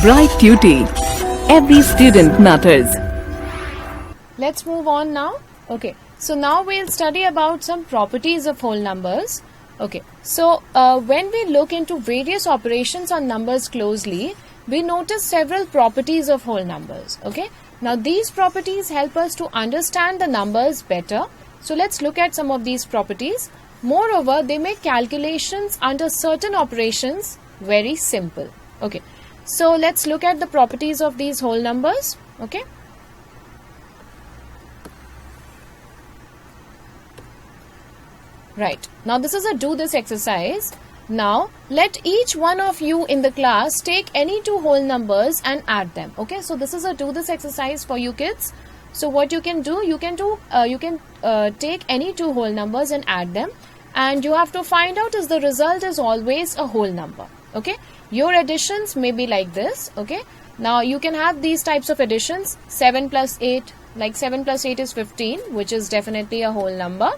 Bright Tuty. Every student matters. Let's move on now. Okay, so now we'll study about some properties of whole numbers. Okay, so when we look into various operations on numbers closely, we notice several properties of whole numbers. Okay, now these properties help us to understand the numbers better. So let's look at some of these properties. Moreover, they make calculations under certain operations very simple. Okay, so let's look at the properties of these whole numbers. Okay. Right. Now this is a do this exercise. Now let each one of you in the class take any two whole numbers and add them. Okay. So this is a do this exercise for you kids. So what you can do, you can take any two whole numbers and add them, and you have to find out if the result is always a whole number. Okay. Your additions may be like this. Okay. Now you can have these types of additions. 7 plus 8, like 7 plus 8 is 15, which is definitely a whole number.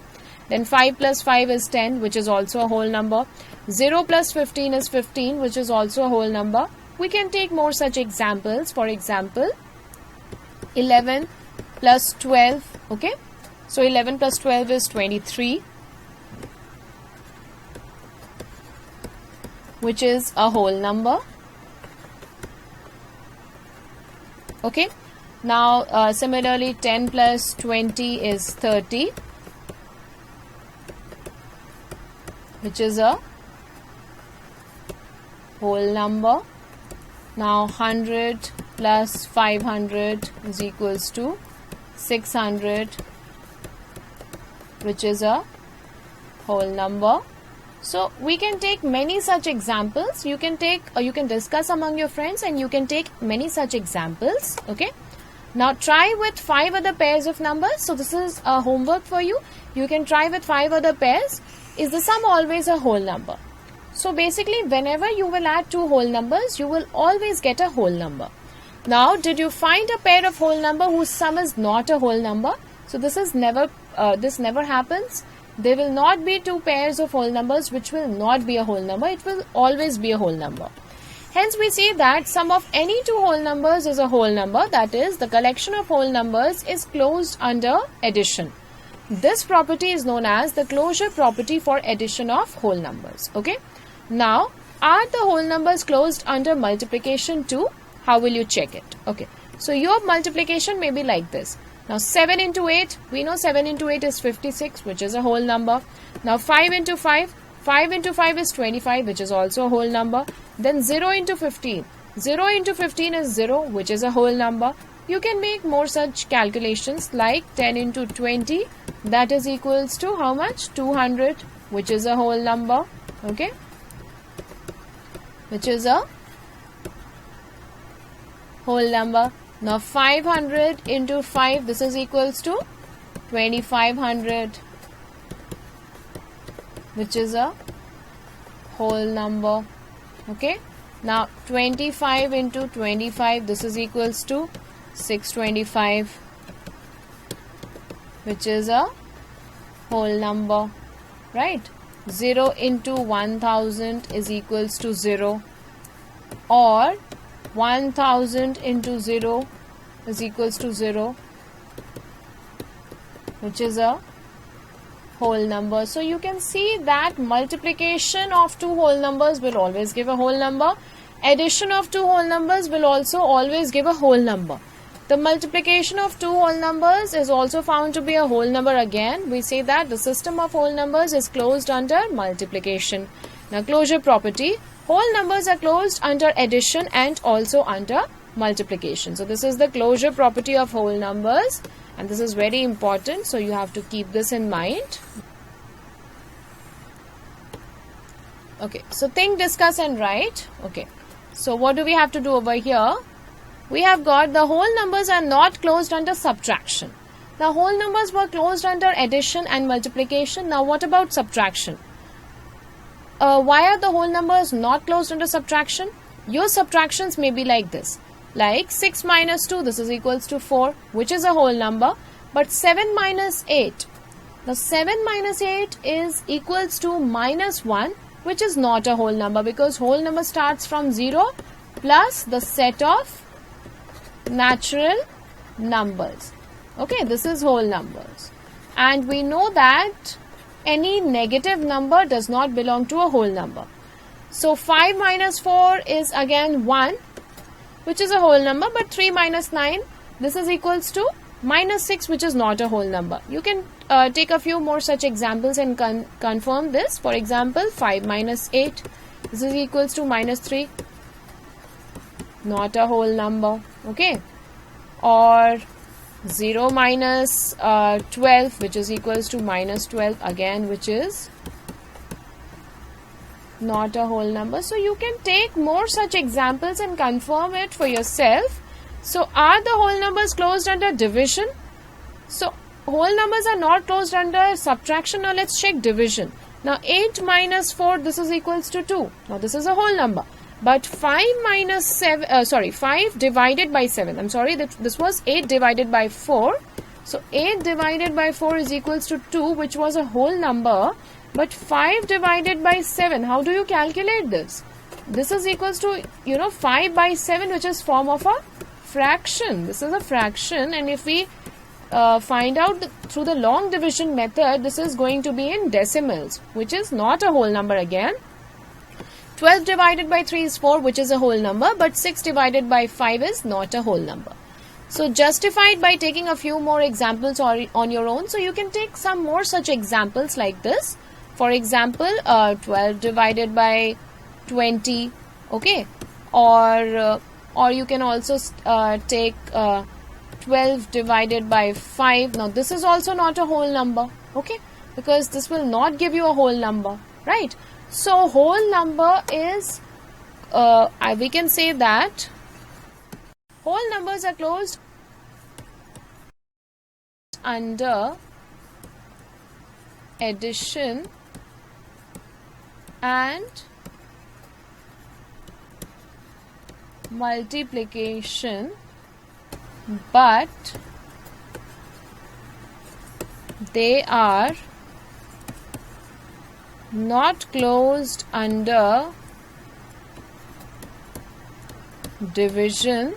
Then 5 plus 5 is 10, which is also a whole number. 0 plus 15 is 15, which is also a whole number. We can take more such examples. For example, 11 plus 12. Okay. So 11 plus 12 is 23, which is a whole number. Okay. Now similarly 10 plus 20 is 30, which is a whole number. Now 100 plus 500 is equals to 600, which is a whole number. So we can take many such examples. You can discuss among your friends, and you can take many such examples. Okay. Now try with 5 other pairs of numbers. So this is a homework for you. You can try with 5 other pairs. Is the sum always a whole number? So basically, whenever you will add two whole numbers, you will always get a whole number. Now, did you find a pair of whole number whose sum is not a whole number? So this never happens. There will not be two pairs of whole numbers which will not be a whole number. It will always be a whole number. Hence, we say that sum of any two whole numbers is a whole number. That is, the collection of whole numbers is closed under addition. This property is known as the closure property for addition of whole numbers. Okay. Now, are the whole numbers closed under multiplication too? How will you check it? Okay. So, your multiplication may be like this. Now, 7 into 8, we know 7 into 8 is 56, which is a whole number. Now, 5 into 5 into 5 is 25, which is also a whole number. Then 0 into 15. 0 into 15 is 0, which is a whole number. You can make more such calculations like 10 into 20. That is equals to how much? 200, which is a whole number. Okay. Which is a whole number. Now 500 into 5, this is equals to 2500, which is a whole number. Okay. Now 25 into 25, this is equals to 625, which is a whole number. Right. 0 into 1000 is equals to 0, or 1000 into 0 is equals to 0, which is a whole number. So you can see that multiplication of two whole numbers will always give a whole number. Addition of two whole numbers will also always give a whole number. The multiplication of two whole numbers is also found to be a whole number again. We say that the system of whole numbers is closed under multiplication. Now, closure property. Whole numbers are closed under addition and also under multiplication. So, this is the closure property of whole numbers, and this is very important. So, you have to keep this in mind. Okay, so think, discuss and write. Okay, so what do we have to do over here? We have got the whole numbers are not closed under subtraction. Now, whole numbers were closed under addition and multiplication. Now, what about subtraction? Why are the whole numbers not closed under subtraction? Your subtractions may be like this. Like 6 minus 2, this is equals to 4, which is a whole number. But 7 minus 8. Now, 7 minus 8 is equals to minus 1, which is not a whole number, because whole number starts from 0 plus the set of natural numbers. Okay, this is whole numbers. And we know that any negative number does not belong to a whole number. So 5 minus 4 is again 1, which is a whole number, but 3 minus 9, this is equals to minus 6, which is not a whole number. You can take a few more such examples and confirm this. For example, 5 minus 8, this is equals to minus 3, not a whole number. Okay, or 0 minus 12, which is equals to minus 12, again, which is not a whole number. So you can take more such examples and confirm it for yourself. So are the whole numbers closed under division? So whole numbers are not closed under subtraction. Now let's check division. Now 8 minus 4, this is equals to 2. Now this is a whole number. But 5 minus 7, 5 divided by 7. I'm sorry, this was 8 divided by 4. So 8 divided by 4 is equals to 2, which was a whole number. But 5 divided by 7, how do you calculate this? This is equals to, 5 by 7, which is form of a fraction. This is a fraction, and if we find out through the long division method, this is going to be in decimals, which is not a whole number again. 12 divided by 3 is 4, which is a whole number, but 6 divided by 5 is not a whole number. So justified by taking a few more examples on your own. So you can take some more such examples like this. For example, 12 divided by 20, okay, or you can also take 12 divided by 5. Now this is also not a whole number, okay, because this will not give you a whole number, right? So whole number is, we can say that whole numbers are closed under addition and multiplication, but they are not closed under division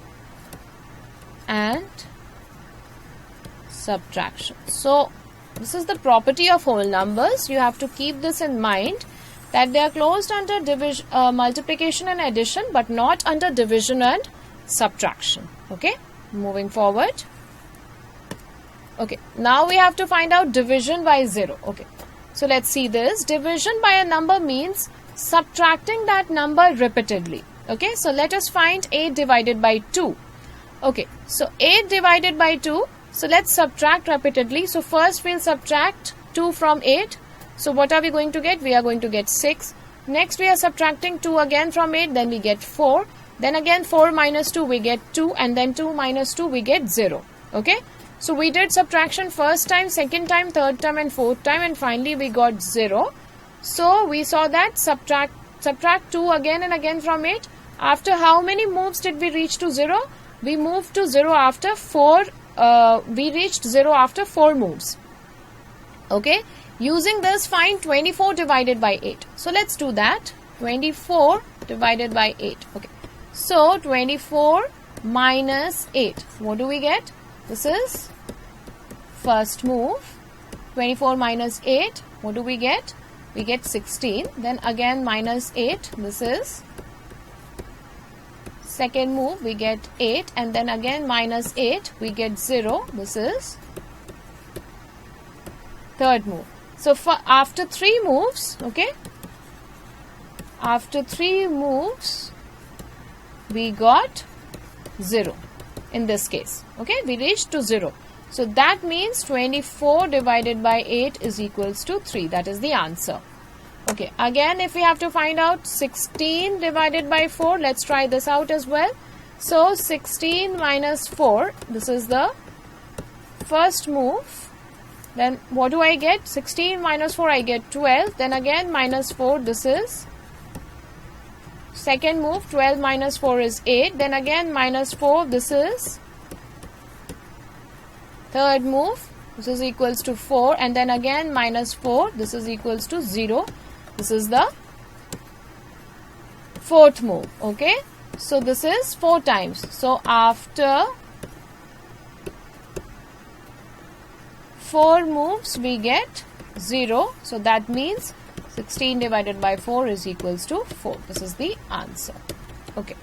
and subtraction. So this is the property of whole numbers. You have to keep this in mind, that they are closed under division, multiplication and addition, but not under division and subtraction. Okay, moving forward. Okay, now we have to find out division by 0. Okay, so let's see this. Division by a number means subtracting that number repeatedly. Okay, so let us find 8 divided by 2. Okay, so 8 divided by 2. So let's subtract repeatedly. So first we'll subtract 2 from 8. So what are we going to get? We are going to get 6. Next we are subtracting 2 again from 8. Then we get 4. Then again 4 minus 2 we get 2. And then 2 minus 2 we get 0. Okay. So we did subtraction first time, second time, third time and fourth time. And finally we got 0. So we saw that subtract 2 again and again from 8. After how many moves did we reach to 0? We moved to 0 after 4. We reached 0 after 4 moves. Okay. Using this, find 24 divided by 8. So let's do that. 24 divided by 8. Okay. So 24 minus 8. What do we get? This is first move. 24 minus 8. What do we get? We get 16. Then again minus 8. This is second move. We get 8. And then again minus 8. We get 0. This is third move. So for after 3 moves, okay, after 3 moves, we got 0 in this case. Okay, we reached to 0. So that means 24 divided by 8 is equals to 3. That is the answer. Okay, again if we have to find out 16 divided by 4, let's try this out as well. So 16 minus 4, this is the first move. Then what do I get? 16 minus 4, I get 12. Then again minus 4, this is second move. 12 minus 4 is 8. Then again minus 4, this is third move. This is equals to 4. And then again minus 4, this is equals to 0. This is the fourth move. Okay. So this is 4 times. So after 4 moves we get 0. So that means 16 divided by 4 is equals to 4. This is the answer. Okay.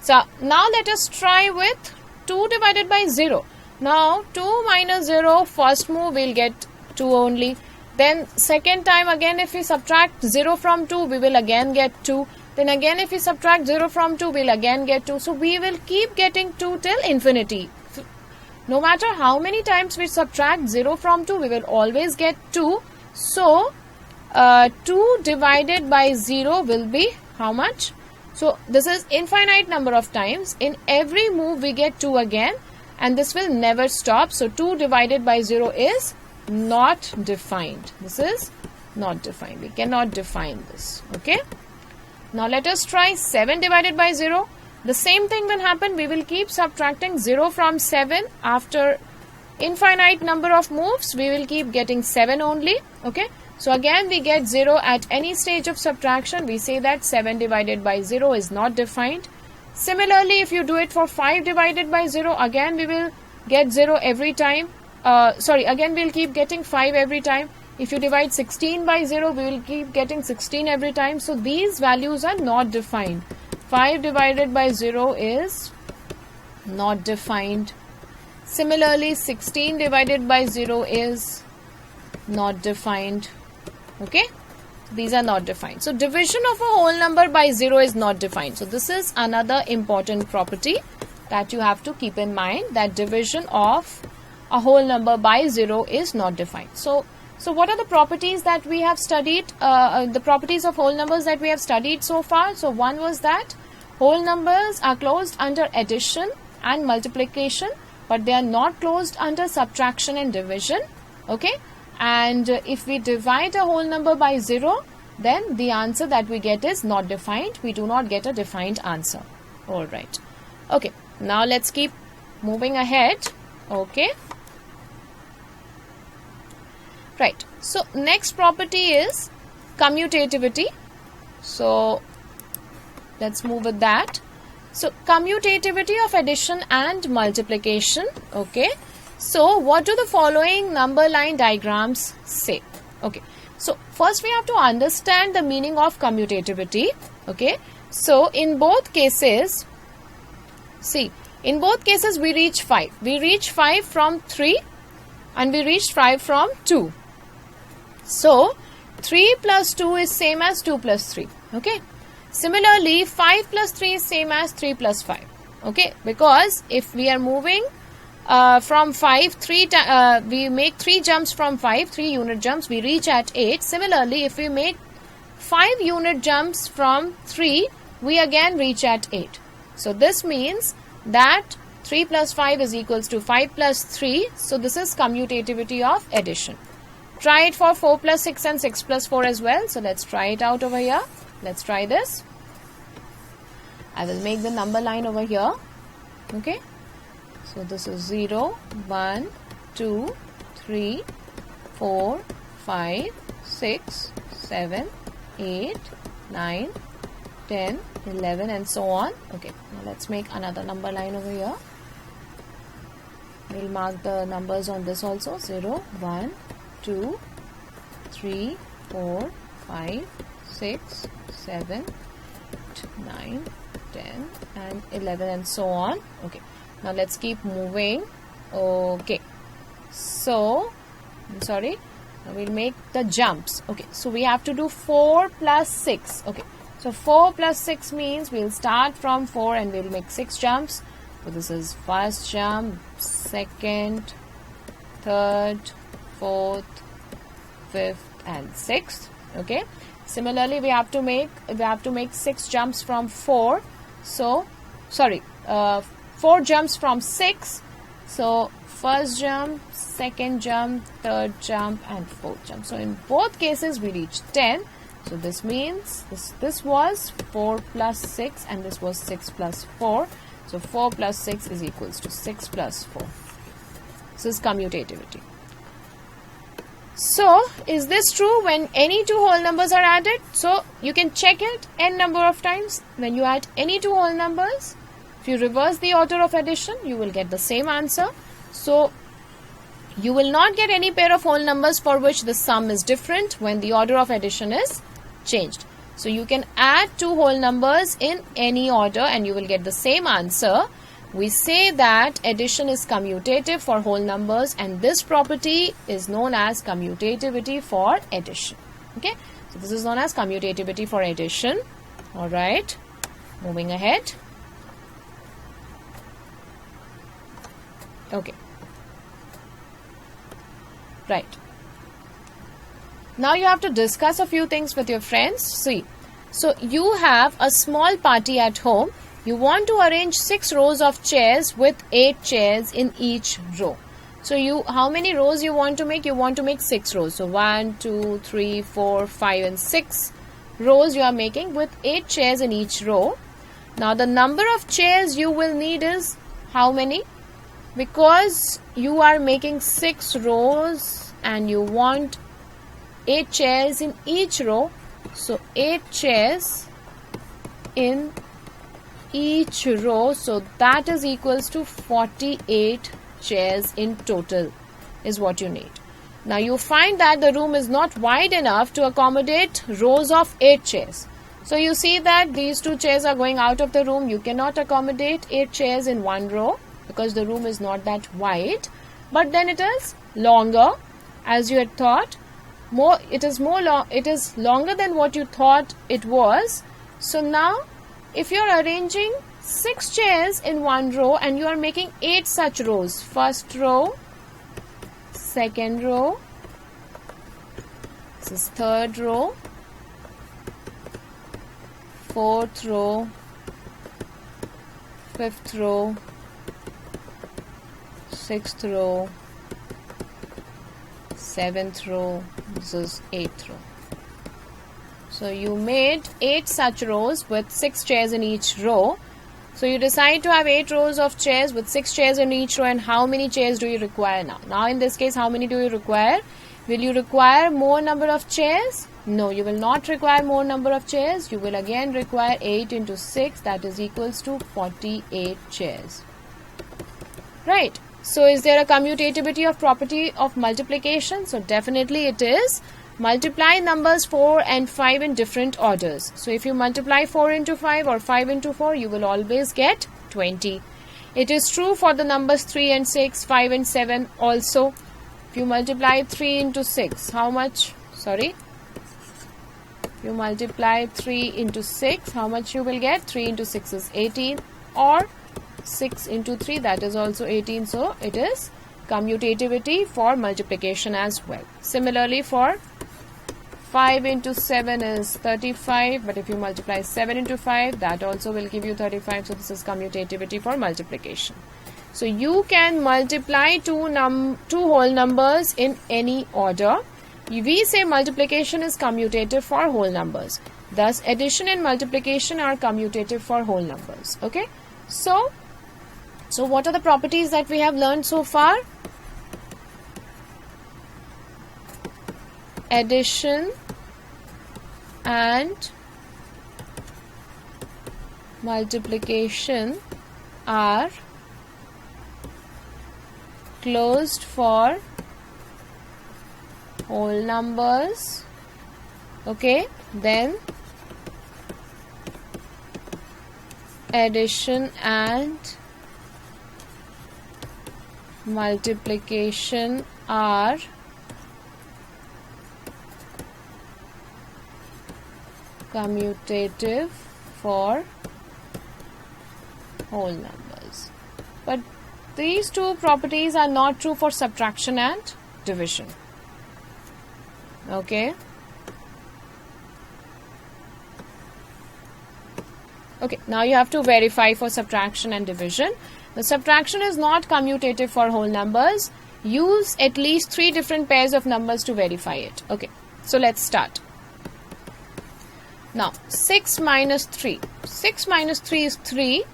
So now let us try with 2 divided by 0. Now 2 minus 0, first move we'll get 2 only. Then second time again if we subtract 0 from 2, we will again get 2. Then again if we subtract 0 from 2, we'll again get 2. So we will keep getting 2 till infinity. No matter how many times we subtract 0 from 2, we will always get 2. So 2 divided by 0 will be how much? So this is infinite number of times. In every move we get 2 again, and this will never stop. So 2 divided by 0 is not defined. This is not defined. We cannot define this. Okay. Now let us try 7 divided by 0. The same thing will happen. We will keep subtracting 0 from 7. After infinite number of moves, we will keep getting 7 only. Okay. So again we get 0 at any stage of subtraction. We say that 7 divided by 0 is not defined. Similarly, if you do it for 5 divided by 0, again we will get 0 every time. Again we'll keep getting 5 every time. If you divide 16 by 0, we will keep getting 16 every time. So these values are not defined. 5 divided by 0 is not defined. Similarly, 16 divided by 0 is not defined. Okay, these are not defined. So division of a whole number by 0 is not defined. So this is another important property that you have to keep in mind, that division of a whole number by 0 is not defined. So what are the properties that we have studied, the properties of whole numbers that we have studied so far? So one was that whole numbers are closed under addition and multiplication, but they are not closed under subtraction and division. Okay. And if we divide a whole number by 0, then the answer that we get is not defined. We do not get a defined answer. Alright. Okay. Now let's keep moving ahead. Okay. Right. So next property is commutativity. So let's move with that. So commutativity of addition and multiplication. Okay. So what do the following number line diagrams say? Okay. So first we have to understand the meaning of commutativity. Okay. So in both cases, see, in both cases we reach 5. We reach 5 from 3 and we reached 5 from 2. So 3 plus 2 is same as 2 plus 3. Okay. Similarly, 5 plus 3 is same as 3 plus 5. Okay. Because if we are moving from 5, we make 3 jumps from 5, 3 unit jumps, we reach at 8. Similarly, if we make 5 unit jumps from 3, we again reach at 8. So this means that 3 plus 5 is equals to 5 plus 3. So this is commutativity of addition. Try it for 4 plus 6 and 6 plus 4 as well. So let's try it out over here. Let's try this. I will make the number line over here. Okay. So this is 0, 1, 2, 3, 4, 5, 6, 7, 8, 9, 10, 11 and so on. Okay, now let's make another number line over here. We'll mark the numbers on this also. 0, 1, 2, 3, 4, 5, 6, 7, 8, 9, 10 and 11 and so on. Okay. Now let's keep moving. Okay. So, now we'll make the jumps. Okay. So we have to do 4 plus 6. Okay. So 4 plus 6 means we'll start from 4 and we'll make 6 jumps. So this is first jump, second, third, fourth, fifth and sixth. Okay. Similarly, we have to make 6 jumps from 4. So, 4 jumps from 6. So first jump, second jump, third jump and fourth jump. So in both cases we reach 10. So this means this was 4 plus 6 and this was 6 plus 4. So 4 plus 6 is equals to 6 plus 4. This is commutativity. So, is this true when any two whole numbers are added? So, you can check it n number of times. When you add any two whole numbers, if you reverse the order of addition, you will get the same answer. So, you will not get any pair of whole numbers for which the sum is different when the order of addition is changed. So, you can add two whole numbers in any order and you will get the same answer. We say that addition is commutative for whole numbers and this property is known as commutativity for addition. Okay, so this is known as commutativity for addition. Alright, moving ahead. Okay, right. Now you have to discuss a few things with your friends. See, so you have a small party at home. You want to arrange 6 rows of chairs with 8 chairs in each row. So how many rows you want to make? You want to make 6 rows. So 1, 2, 3, 4, 5 and 6 rows you are making with 8 chairs in each row. Now the number of chairs you will need is how many? Because you are making 6 rows and you want 8 chairs in each row. So 8 chairs in each row, so that is equals to 48 chairs in total is what you need. Now you find that the room is not wide enough to accommodate rows of 8 chairs. So you see that these 2 chairs are going out of the room. You cannot accommodate 8 chairs in one row because the room is not that wide. But then it is longer as you had thought. It is longer than what you thought it was. So now if you are arranging 6 chairs in one row and you are making 8 such rows, first row, second row, this is third row, fourth row, fifth row, sixth row, seventh row, this is eighth row. So you made 8 such rows with 6 chairs in each row. So you decide to have 8 rows of chairs with 6 chairs in each row, and how many chairs do you require now? Now in this case, how many do you require? Will you require more number of chairs? No, you will not require more number of chairs. You will again require 8 into 6, that is equals to 48 chairs. Right. So is there a commutativity of property of multiplication? So definitely it is. Multiply numbers 4 and 5 in different orders. So if you multiply 4 into 5 or 5 into 4, you will always get 20. It is true for the numbers 3 and 6, 5 and 7 also. If you multiply 3 into 6, how much? Sorry. If you multiply 3 into 6, how much you will get? 3 into 6 is 18, or 6 into 3, that is also 18. So it is commutativity for multiplication as well. Similarly for 5 into 7 is 35, but if you multiply 7 into 5, that also will give you 35. So this is commutativity for multiplication. So you can multiply two whole numbers in any order. We say multiplication is commutative for whole numbers. Thus addition and multiplication are commutative for whole numbers. Okay. So what are the properties that we have learned so far? Addition and multiplication are closed for whole numbers. Okay, then addition and multiplication are commutative for whole numbers. But these two properties are not true for subtraction and division. Okay. Okay, now you have to verify for subtraction and division. The subtraction is not commutative for whole numbers. Use at least 3 different pairs of numbers to verify it. Okay, so let's start. Now, 6 minus 3. 6 minus 3 is 3.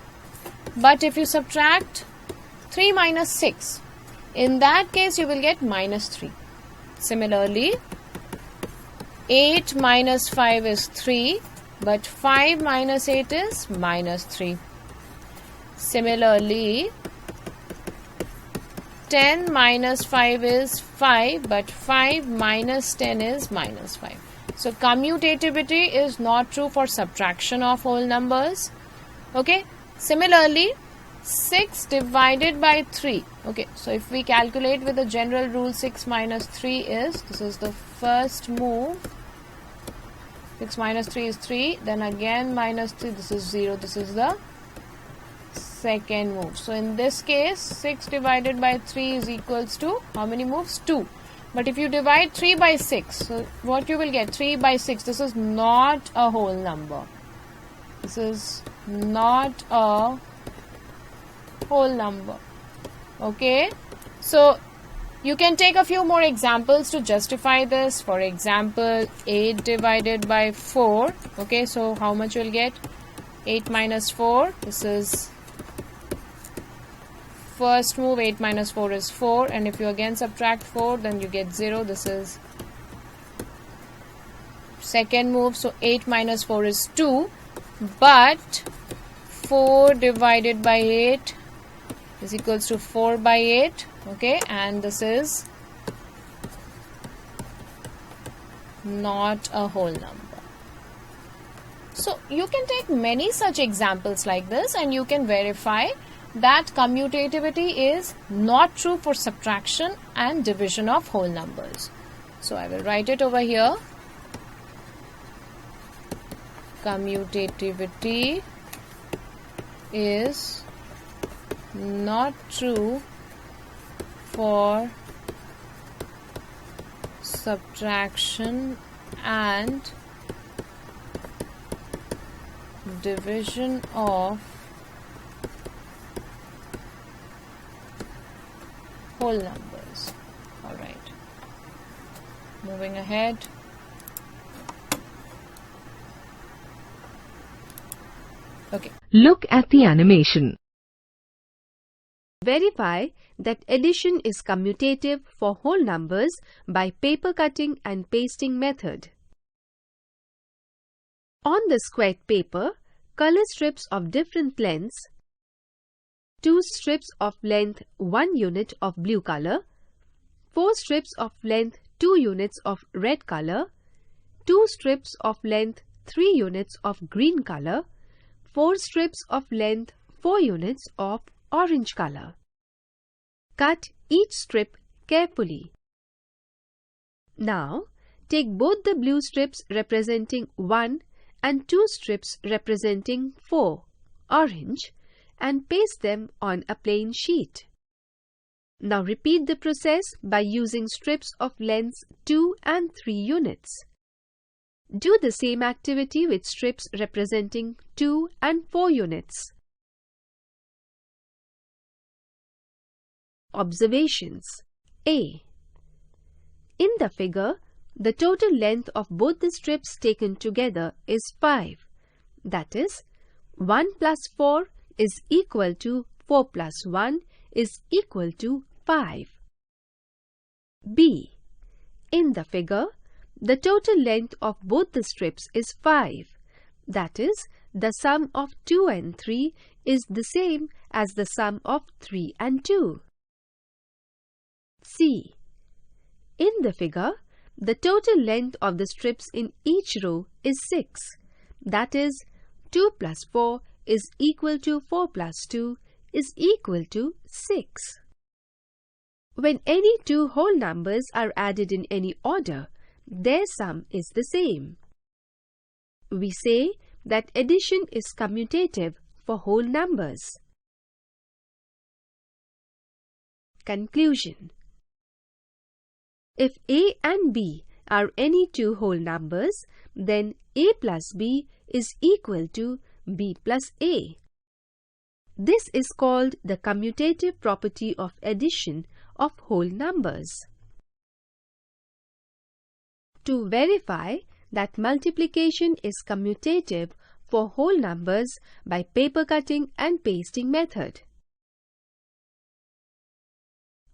But if you subtract 3 minus 6, in that case you will get minus 3. Similarly, 8 minus 5 is 3, but 5 minus 8 is minus 3. Similarly, 10 minus 5 is 5, but 5 minus 10 is minus 5. So commutativity is not true for subtraction of whole numbers. Okay. Similarly, 6 divided by 3. Okay. So if we calculate with the general rule, 6 minus 3 is, this is the first move. 6 minus 3 is 3. Then again minus 3. This is 0. This is the second move. So in this case, 6 divided by 3 is equals to how many moves? 2. But if you divide 3 by 6, so what you will get? 3 by 6. This is not a whole number. This is not a whole number. Okay. So you can take a few more examples to justify this. For example, 8 divided by 4. Okay. So how much you will get? 8 minus 4. This is first move. 8 minus 4 is 4, and if you again subtract 4, then you get 0. This is second move. So 8 minus 4 is 2, but 4 divided by 8 is equals to 4 by 8. Okay, and this is not a whole number. So you can take many such examples like this, and you can verify that commutativity is not true for subtraction and division of whole numbers. So I will write it over here. Commutativity is not true for subtraction and division of whole numbers. All right. Moving ahead. Okay. Look at the animation. Verify that addition is commutative for whole numbers by paper cutting and pasting method. On the squared paper, color strips of different lengths, 2 strips of length 1 unit of blue color, 4 strips of length 2 units of red color, 2 strips of length 3 units of green color, 4 strips of length 4 units of orange color. Cut each strip carefully. Now, take both the blue strips representing 1 and 2 strips representing 4 orange and paste them on a plain sheet. Now repeat the process by using strips of lengths 2 and 3 units. Do the same activity with strips representing 2 and 4 units. Observations. A. In the figure, the total length of both the strips taken together is 5. That is, 1 plus 4 is equal to 4 plus 1 is equal to 5. B. In the figure, the total length of both the strips is 5. That is, the sum of 2 and 3 is the same as the sum of 3 and 2. C. In the figure, the total length of the strips in each row is 6. That is, 2 plus 4 is equal to 4 plus 2 is equal to 6. When any two whole numbers are added in any order, their sum is the same. We say that addition is commutative for whole numbers. Conclusion. If A and B are any two whole numbers, then A plus B is equal to B plus A. This is called the commutative property of addition of whole numbers. To verify that multiplication is commutative for whole numbers by paper cutting and pasting method.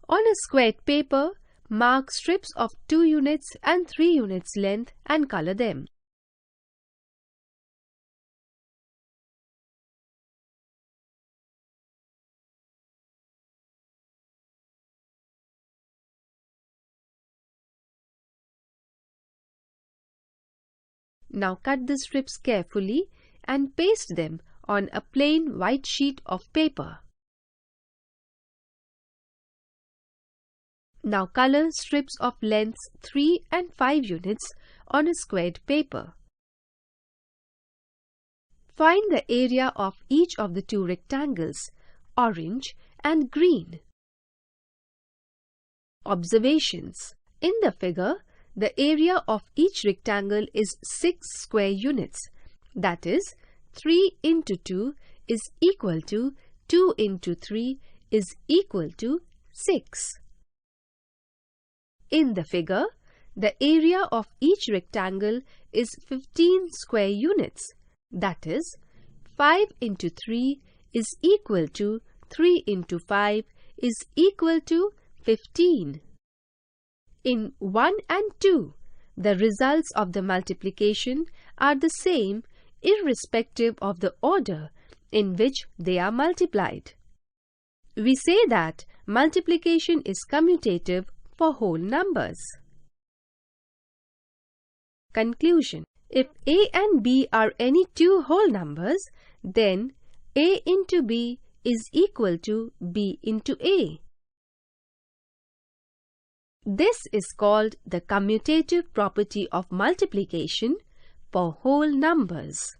On a squared paper, Mark strips of 2 units and 3 units length and color them. Now cut the strips carefully and paste them on a plain white sheet of paper. Now color strips of lengths 3 and 5 units on a squared paper. Find the area of each of the 2 rectangles, orange and green. Observations. In the figure, the area of each rectangle is 6 square units. That is, 3 into 2 is equal to 2 into 3 is equal to 6. In the figure, the area of each rectangle is 15 square units. That is, 5 into 3 is equal to 3 into 5 is equal to 15. In 1 and 2, the results of the multiplication are the same irrespective of the order in which they are multiplied. We say that multiplication is commutative for whole numbers. Conclusion. If A and B are any 2 whole numbers, then A into B is equal to B into A. This is called the commutative property of multiplication for whole numbers.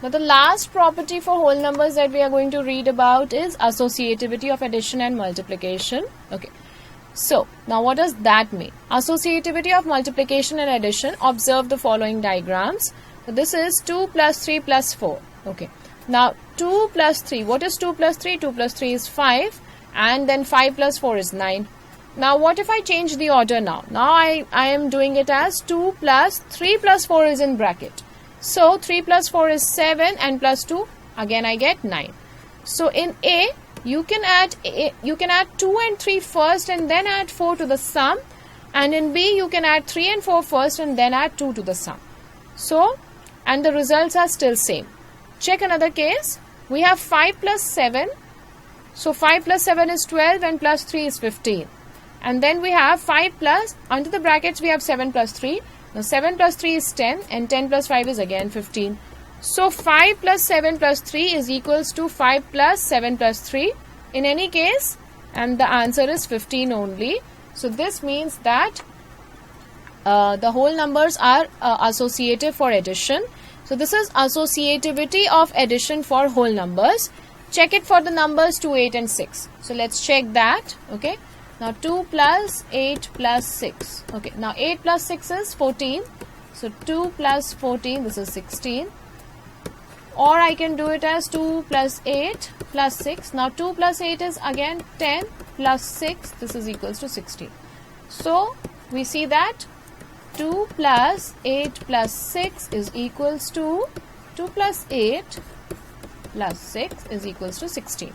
Now the last property for whole numbers that we are going to read about is associativity of addition and multiplication. Okay. So, now what does that mean? Associativity of multiplication and addition. Observe the following diagrams. So this is 2 plus 3 plus 4. Okay. Now 2 plus 3. What is 2 plus 3? 2 plus 3 is 5. And then 5 plus 4 is 9. Now what if I change the order now? Now I am doing it as 2 plus 3 plus 4 is in bracket. So 3 plus 4 is 7 and plus 2. Again I get 9. So in A, you can add 2 and 3 first and then add 4 to the sum. And in B, you can add 3 and 4 first and then add 2 to the sum. So, and the results are still same. Check another case. We have 5 plus 7. So 5 plus 7 is 12 and plus 3 is 15. And then we have 5 plus, under the brackets we have 7 plus 3. Now 7 plus 3 is 10 and 10 plus 5 is again 15. So 5 plus 7 plus 3 is equals to 5 plus 7 plus 3 in any case, and the answer is 15 only. So this means that the whole numbers are associative for addition. So this is associativity of addition for whole numbers. Check it for the numbers 2, 8 and 6. So let's check that. Okay. Now 2 plus 8 plus 6. Okay. Now 8 plus 6 is 14. So 2 plus 14, this is 16. Or I can do it as 2 plus 8 plus 6. Now 2 plus 8 is again 10 plus 6. This is equals to 16. So we see that 2 plus 8 plus 6 is equals to 2 plus 8 plus 6 is equals to 16.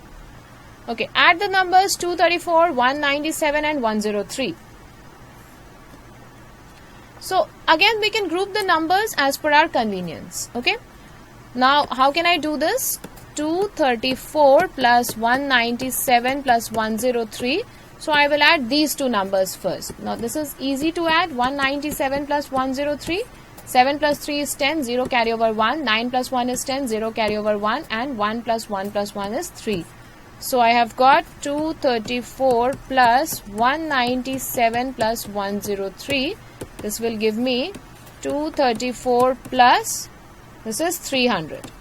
Okay, add the numbers 234, 197 and 103. So again we can group the numbers as per our convenience. Okay. Now how can I do this? 234 plus 197 plus 103. So I will add these two numbers first. Now this is easy to add. 197 plus 103. 7 plus 3 is 10, 0 carry over 1, 9 plus 1 is 10, 0 carry over 1 and 1 plus 1 plus 1 is 3. So I have got 234 plus 197 plus 103. This will give me 234 plus, this is 300.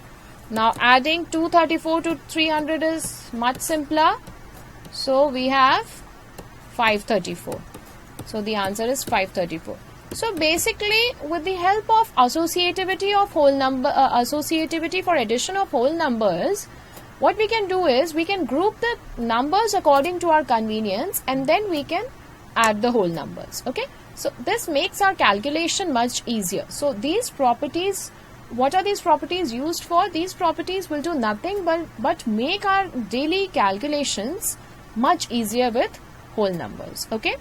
Now adding 234 to 300 is much simpler. So we have 534. So the answer is 534. So basically, with the help of associativity of whole number, associativity for addition of whole numbers, what we can do is we can group the numbers according to our convenience and then we can add the whole numbers. Okay. So this makes our calculation much easier. So these properties, what are these properties used for? These properties will do nothing but make our daily calculations much easier with whole numbers. Okay.